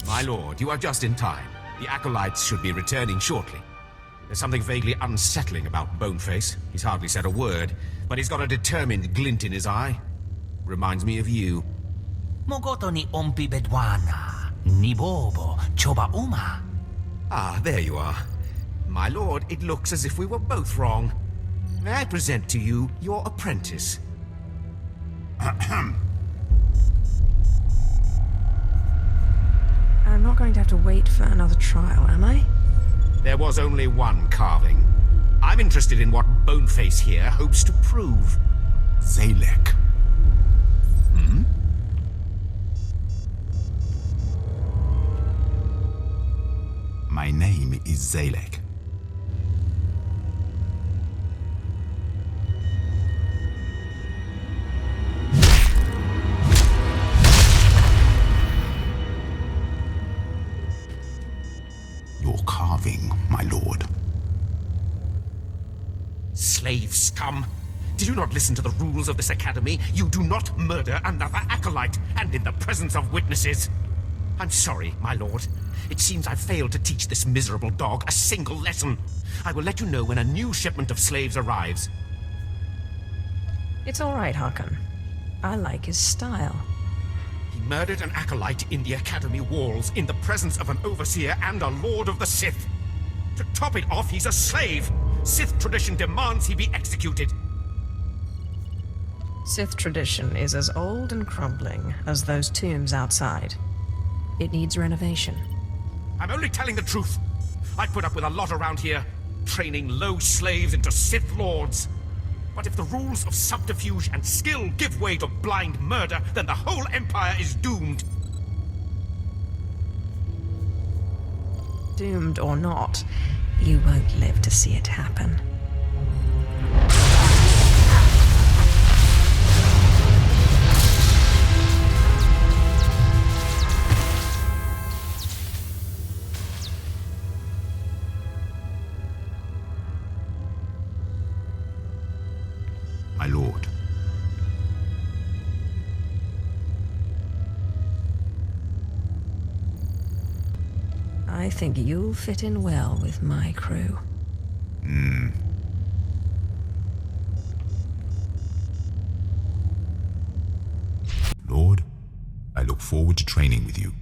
My lord, you are just in time. The acolytes should be returning shortly. There's something vaguely unsettling about Boneface. He's hardly said a word, but he's got a determined glint in his eye. Reminds me of you. Mogoto ni ompi bedwana, ni bobo, choba uma. Ah, there you are. My lord, it looks as if we were both wrong. May I present to you your apprentice? I'm not going to have to wait for another trial, am I? There was only one carving. I'm interested in what Boneface here hopes to prove. Zalek. Hmm? My name is Zalek. Your carving, my lord. Slave scum! Did you not listen to the rules of this academy? You do not murder another acolyte, and in the presence of witnesses. I'm sorry, my lord. It seems I've failed to teach this miserable dog a single lesson. I will let you know when a new shipment of slaves arrives. It's all right, Hakan. I like his style. He murdered an acolyte in the academy walls, in the presence of an overseer and a lord of the Sith. To top it off, he's a slave. Sith tradition demands he be executed. Sith tradition is as old and crumbling as those tombs outside. It needs renovation. I'm only telling the truth. I put up with a lot around here, training low slaves into Sith lords. But if the rules of subterfuge and skill give way to blind murder, then the whole Empire is doomed. Doomed or not, you won't live to see it happen. My lord. I think you'll fit in well with my crew. Lord, I look forward to training with you.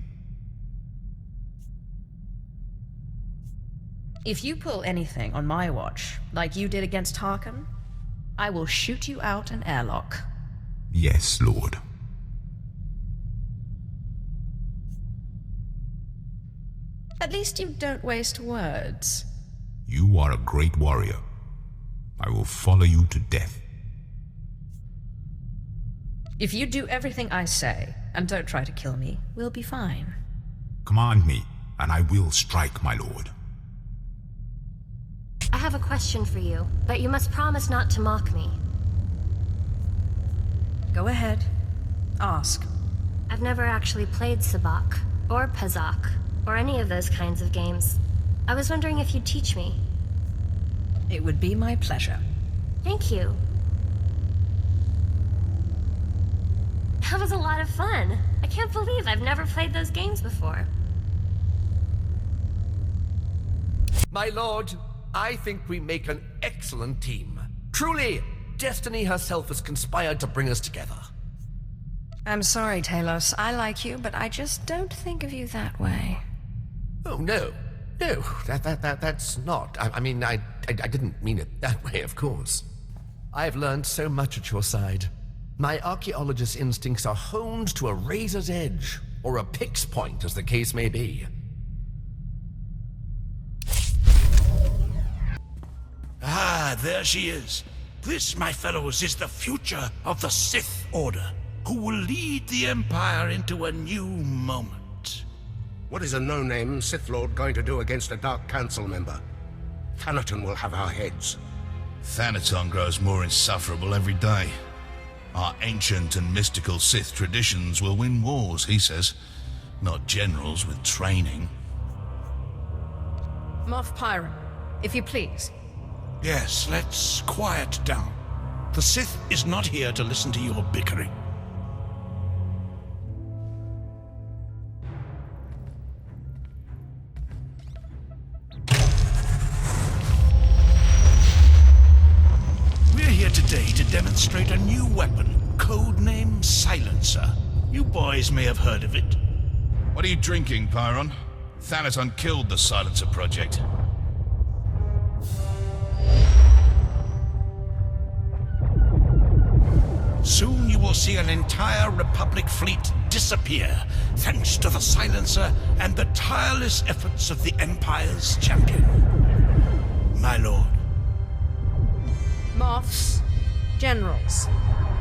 If you pull anything on my watch, like you did against Hakan, I will shoot you out an airlock. Yes, Lord. At least you don't waste words. You are a great warrior. I will follow you to death. If you do everything I say, and don't try to kill me, we'll be fine. Command me, and I will strike, my lord. I have a question for you, but you must promise not to mock me. Go ahead. Ask. I've never actually played Sabak, or Pazak, or any of those kinds of games. I was wondering if you'd teach me. It would be my pleasure. Thank you. That was a lot of fun. I can't believe I've never played those games before. My lord, I think we make an excellent team. Truly, destiny herself has conspired to bring us together. I'm sorry, Talos. I like you, but I just don't think of you that way. Oh, no. No, that's not. I mean, I didn't mean it that way, of course. I've learned so much at your side. My archaeologist's instincts are honed to a razor's edge, or a pick's point, as the case may be. Ah, there she is. This, my fellows, is the future of the Sith Order, who will lead the Empire into a new moment. What is a no-name Sith Lord going to do against a Dark Council member? Thanaton will have our heads. Thanaton grows more insufferable every day. Our ancient and mystical Sith traditions will win wars, he says. Not generals with training. Moff Pyron, if you please. Yes, let's quiet down. The Sith is not here to listen to your bickering. demonstrate a new weapon, codename Silencer. You boys may have heard of it. What are you drinking, Pyron? Thanaton killed the Silencer project. Soon you will see an entire Republic fleet disappear, thanks to the Silencer and the tireless efforts of the Empire's champion. My lord. Moths, generals,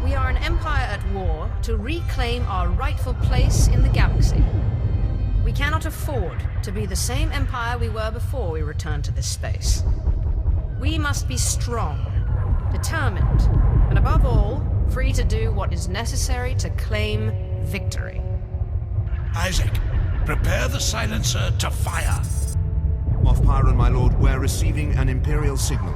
we are an empire at war to reclaim our rightful place in the galaxy. We cannot afford to be the same empire we were before we returned to this space. We must be strong, determined, and above all, free to do what is necessary to claim victory. Isaac, prepare the Silencer to fire. Moff Pyron, my lord, we're receiving an Imperial signal.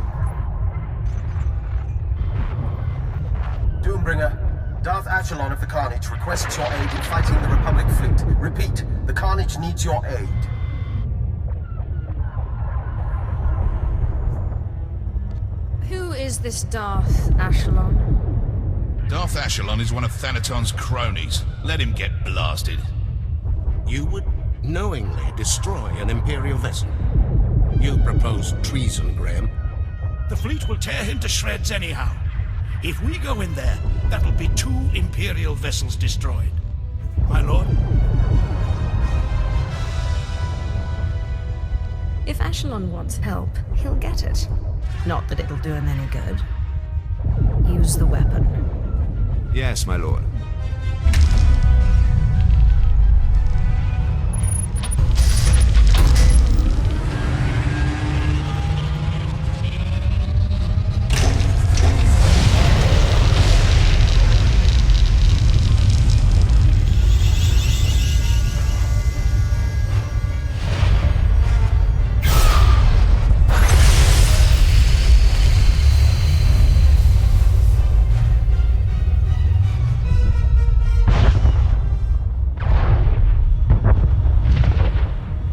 Doombringer, Darth Echelon of the Carnage requests your aid in fighting the Republic fleet. Repeat, the Carnage needs your aid. Who is this Darth Echelon? Darth Echelon is one of Thanaton's cronies. Let him get blasted. You would knowingly destroy an Imperial vessel. You propose treason, Graham. The fleet will tear him to shreds anyhow. If we go in there, that'll be 2 Imperial vessels destroyed. My lord? If Echelon wants help, he'll get it. Not that it'll do him any good. Use the weapon. Yes, my lord.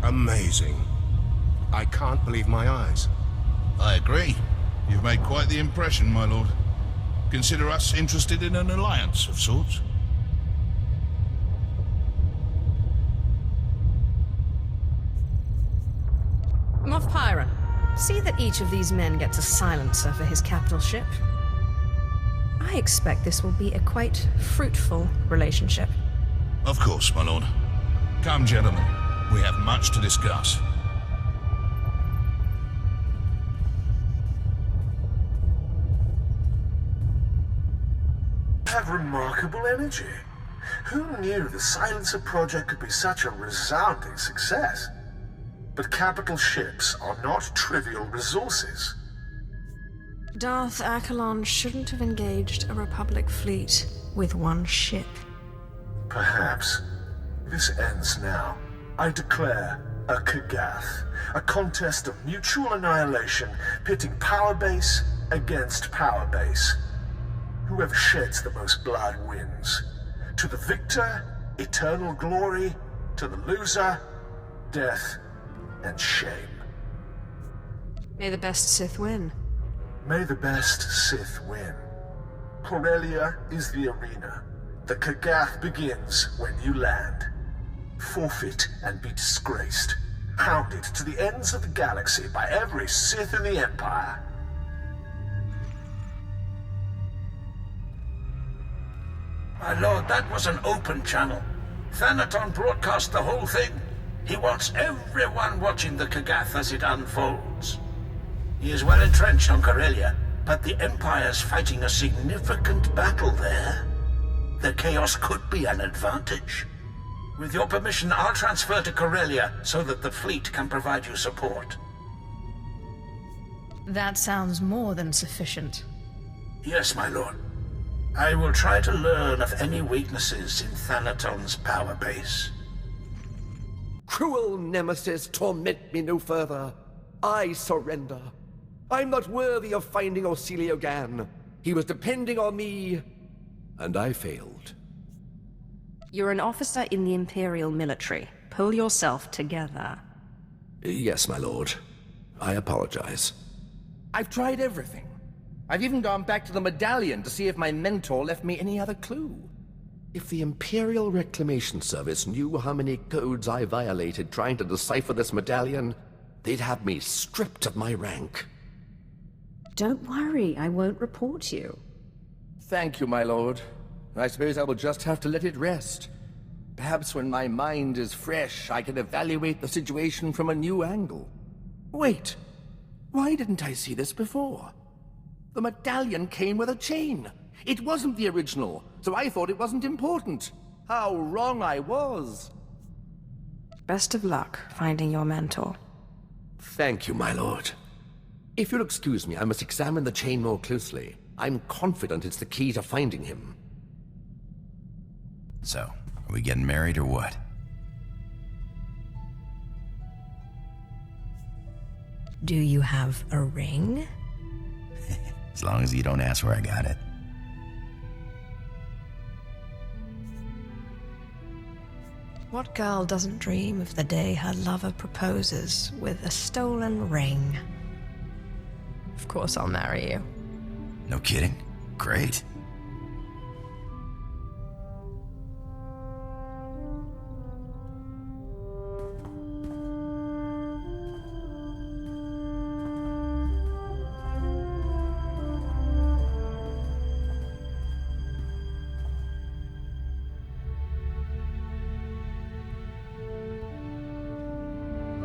Amazing. I can't believe my eyes. I agree. You've made quite the impression, my lord. Consider us interested in an alliance of sorts. Moff Pyron, see that each of these men gets a silencer for his capital ship. I expect this will be a quite fruitful relationship. Of course, my lord. Come, gentlemen. We have much to discuss. Have remarkable energy. Who knew the Silencer project could be such a resounding success? But capital ships are not trivial resources. Darth Echelon shouldn't have engaged a Republic fleet with one ship. Perhaps. This ends now. I declare a Kagath, a contest of mutual annihilation, pitting power base against power base. Whoever sheds the most blood wins. To the victor, eternal glory. To the loser, death and shame. May the best Sith win. May the best Sith win. Corellia is the arena. The Kagath begins when you land. Forfeit and be disgraced. Hounded to the ends of the galaxy by every Sith in the Empire. My lord, that was an open channel. Thanaton broadcast the whole thing. He wants everyone watching the Kagath as it unfolds. He is well entrenched on Corellia, but the Empire's fighting a significant battle there. The chaos could be an advantage. With your permission, I'll transfer to Corellia so that the fleet can provide you support. That sounds more than sufficient. Yes, my lord. I will try to learn of any weaknesses in Thanaton's power base. Cruel nemesis, torment me no further. I surrender. I'm not worthy of finding Osilio Gan. He was depending on me, and I failed. You're an officer in the Imperial military. Pull yourself together. Yes, my lord. I apologize. I've tried everything. I've even gone back to the medallion to see if my mentor left me any other clue. If the Imperial Reclamation Service knew how many codes I violated trying to decipher this medallion, they'd have me stripped of my rank. Don't worry, I won't report you. Thank you, my lord. I suppose I will just have to let it rest. Perhaps when my mind is fresh, I can evaluate the situation from a new angle. Wait, why didn't I see this before? The medallion came with a chain. It wasn't the original, so I thought it wasn't important. How wrong I was. Best of luck finding your mentor. Thank you, my lord. If you'll excuse me, I must examine the chain more closely. I'm confident it's the key to finding him. So, are we getting married or what? Do you have a ring? As long as you don't ask where I got it. What girl doesn't dream of the day her lover proposes with a stolen ring? Of course I'll marry you. No kidding? Great.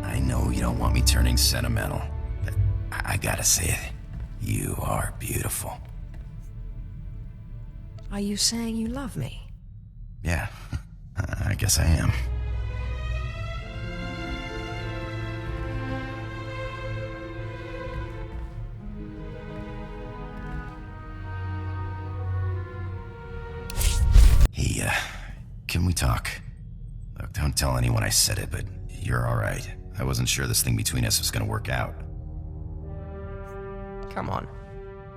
I know you don't want me turning sentimental, but I gotta say it. You are beautiful. Are you saying you love me? Yeah, I guess I am. Hey, can we talk? Look, don't tell anyone I said it, but you're alright. I wasn't sure this thing between us was gonna work out. Come on.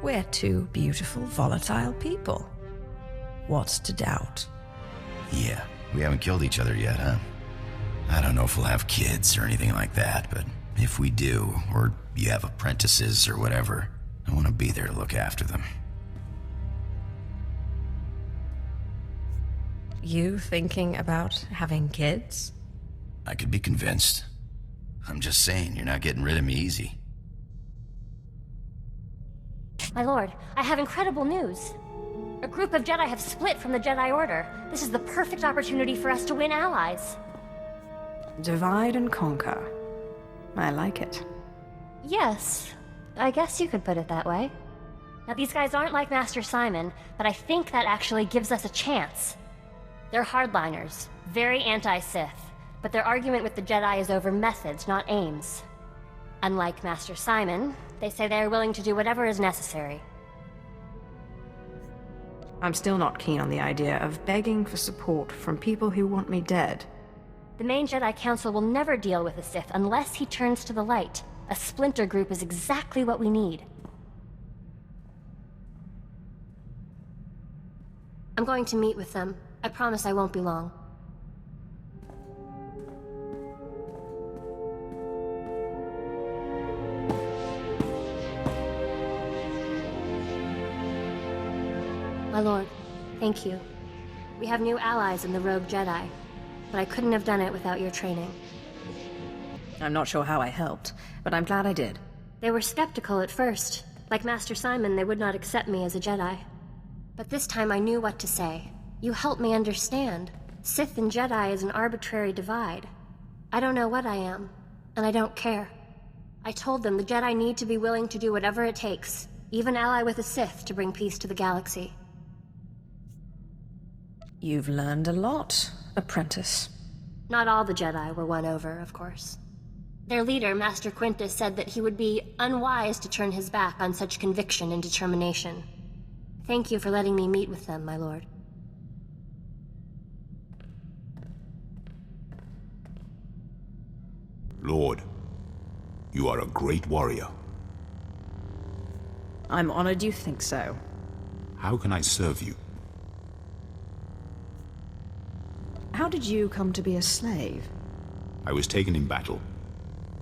We're two beautiful, volatile people. What's to doubt? Yeah, we haven't killed each other yet, huh? I don't know if we'll have kids or anything like that, but if we do, or you have apprentices or whatever, I want to be there to look after them. You thinking about having kids? I could be convinced. I'm just saying, you're not getting rid of me easy. My lord, I have incredible news. A group of Jedi have split from the Jedi Order. This is the perfect opportunity for us to win allies. Divide and conquer. I like it. Yes, I guess you could put it that way. Now, these guys aren't like Master Simon, but I think that actually gives us a chance. They're hardliners, very anti-Sith, but their argument with the Jedi is over methods, not aims. Unlike Master Simon, they say they are willing to do whatever is necessary. I'm still not keen on the idea of begging for support from people who want me dead. The main Jedi Council will never deal with the Sith unless he turns to the light. A splinter group is exactly what we need. I'm going to meet with them. I promise I won't be long. My lord, thank you. We have new allies in the Rogue Jedi, but I couldn't have done it without your training. I'm not sure how I helped, but I'm glad I did. They were skeptical at first. Like Master Simon, they would not accept me as a Jedi. But this time I knew what to say. You helped me understand. Sith and Jedi is an arbitrary divide. I don't know what I am, and I don't care. I told them the Jedi need to be willing to do whatever it takes, even ally with a Sith to bring peace to the galaxy. You've learned a lot, apprentice. Not all the Jedi were won over, of course. Their leader, Master Quintus, said that he would be unwise to turn his back on such conviction and determination. Thank you for letting me meet with them, my lord. Lord, you are a great warrior. I'm honored you think so. How can I serve you? How did you come to be a slave? I was taken in battle.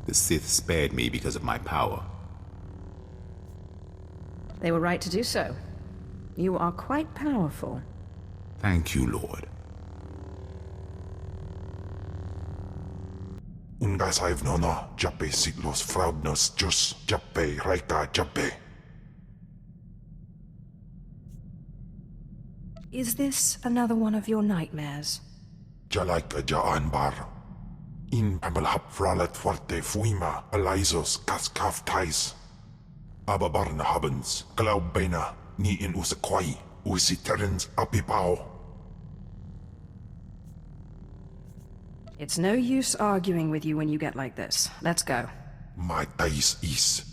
The Sith spared me because of my power. They were right to do so. You are quite powerful. Thank you, Lord. Ungasaiv nona, jappe siglos fraudnos jus, jappe reika jappe. Is this another one of your nightmares? Jalaika jaan bar. In pamalhap fralat forte fuima, alaisos kaskaf tais. Ababarna habens, glaubena, ni in usakwai, usiterens apipao. It's no use arguing with you when you get like this. Let's go. My tais is.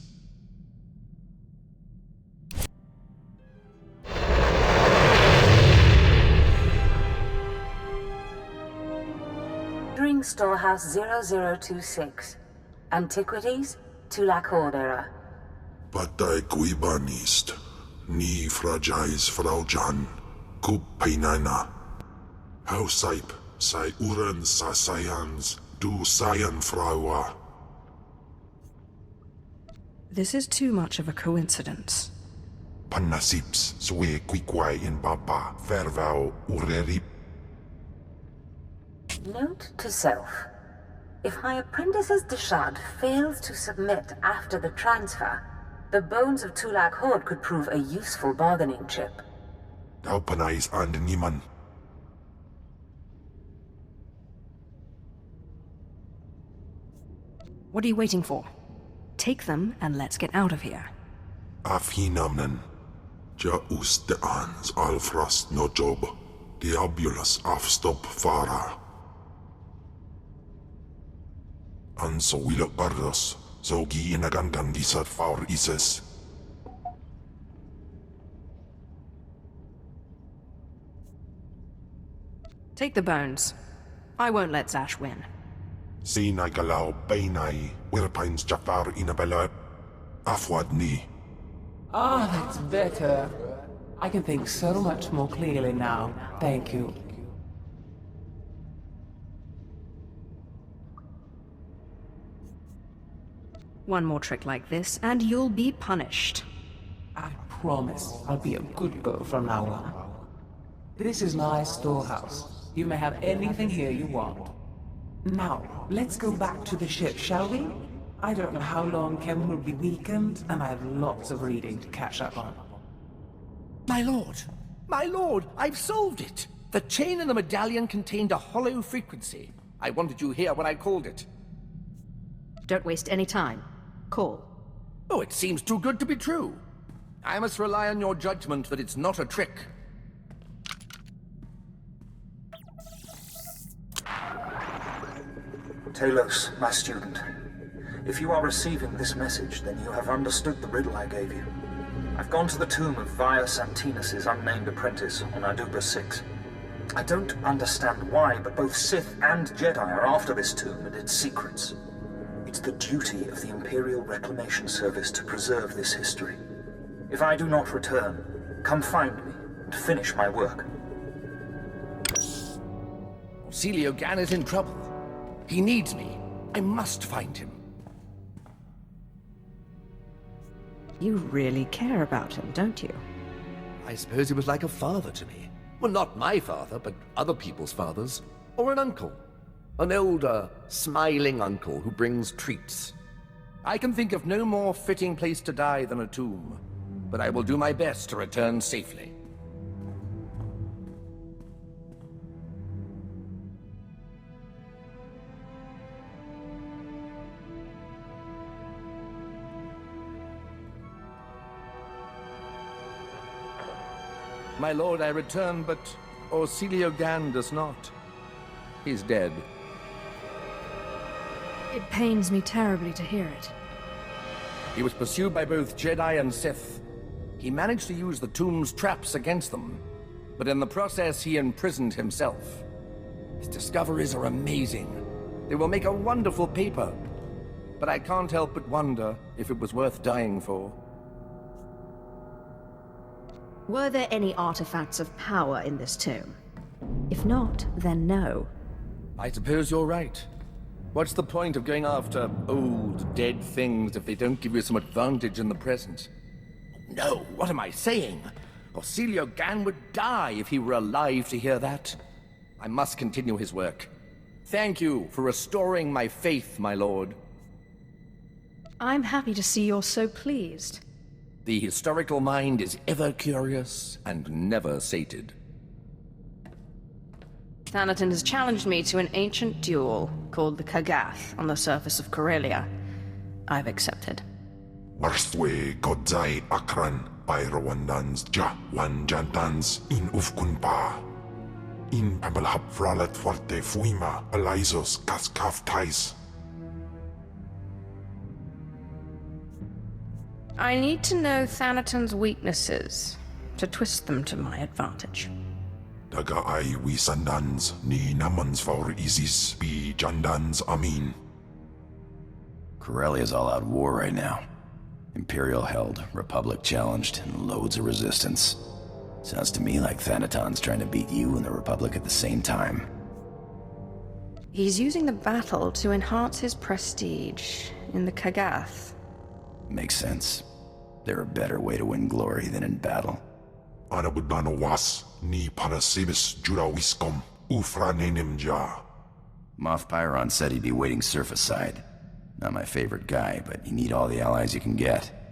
Entering Storehouse 0026. Antiquities, Tulakord era. Patay kuibanist. Ni fragais fraujan. Kup painana. Hausaip. Sai uren sa sayans. Du sayan fraua. This is too much of a coincidence. Panasips swe quiquai in baba. Vervau urerip. Note to self. If my apprentice's Deshad fails to submit after the transfer, the bones of Tulak Hord could prove a useful bargaining chip. Daupanais and Niman. What are you waiting for? Take them and let's get out of here. Afhinamnen. Ja usteans alfrast no job. Diabulus afstop fara. Anso wilok bardos. Zogi inagangan gisat faur ises. Take the bones. I won't let Zash win. Sinai galau bainai. Wirpines jafar inabella. Afwad ni. Ah, that's better. I can think so much more clearly now. Thank you. One more trick like this, and you'll be punished. I promise I'll be a good girl from now on. This is my storehouse. You may have anything here you want. Now, let's go back to the ship, shall we? I don't know how long Kem will be weakened, and I have lots of reading to catch up on. My lord! My lord! I've solved it! The chain in the medallion contained a hollow frequency. I wanted you here when I called it. Don't waste any time. Call. Oh, it seems too good to be true. I must rely on your judgment that it's not a trick. Talos, my student. If you are receiving this message, then you have understood the riddle I gave you. I've gone to the tomb of Via Santinus' unnamed apprentice on Aduba 6. I don't understand why, but both Sith and Jedi are after this tomb and its secrets. It's the duty of the Imperial Reclamation Service to preserve this history. If I do not return, come find me and finish my work. Celio Gan is in trouble. He needs me. I must find him. You really care about him, don't you? I suppose he was like a father to me. Well, not my father, but other people's fathers. Or an uncle. An older, smiling uncle who brings treats. I can think of no more fitting place to die than a tomb, but I will do my best to return safely. My lord, I return, but Orsilio Gan does not. He's dead. It pains me terribly to hear it. He was pursued by both Jedi and Sith. He managed to use the tomb's traps against them, but in the process he imprisoned himself. His discoveries are amazing. They will make a wonderful paper, but I can't help but wonder if it was worth dying for. Were there any artifacts of power in this tomb? If not, then no. I suppose you're right. What's the point of going after old, dead things if they don't give you some advantage in the present? No, what am I saying? Orsilio Gan would die if he were alive to hear that. I must continue his work. Thank you for restoring my faith, my lord. I'm happy to see you're so pleased. The historical mind is ever curious and never sated. Thanaton has challenged me to an ancient duel called the Kagath on the surface of Corellia. I've accepted. Warstwe godzai akran Pyrawandans ja wanjantans in ufkunpa. In abalhap fralet forte fuima alizos kaskaftais. I need to know Thanaton's weaknesses to twist them to my advantage. Daga ai wisandans ni namans for isis bi jandans amin. Corellia's all-out war right now. Imperial held, Republic challenged, and loads of resistance. Sounds to me like Thanaton's trying to beat you and the Republic at the same time. He's using the battle to enhance his prestige in the Kagath. Makes sense. They're a better way to win glory than in battle. Anabudano was ni parasibis jurawiskom ufranenim ja. Moff Pyron said he'd be waiting surface side. Not my favorite guy, but you need all the allies you can get.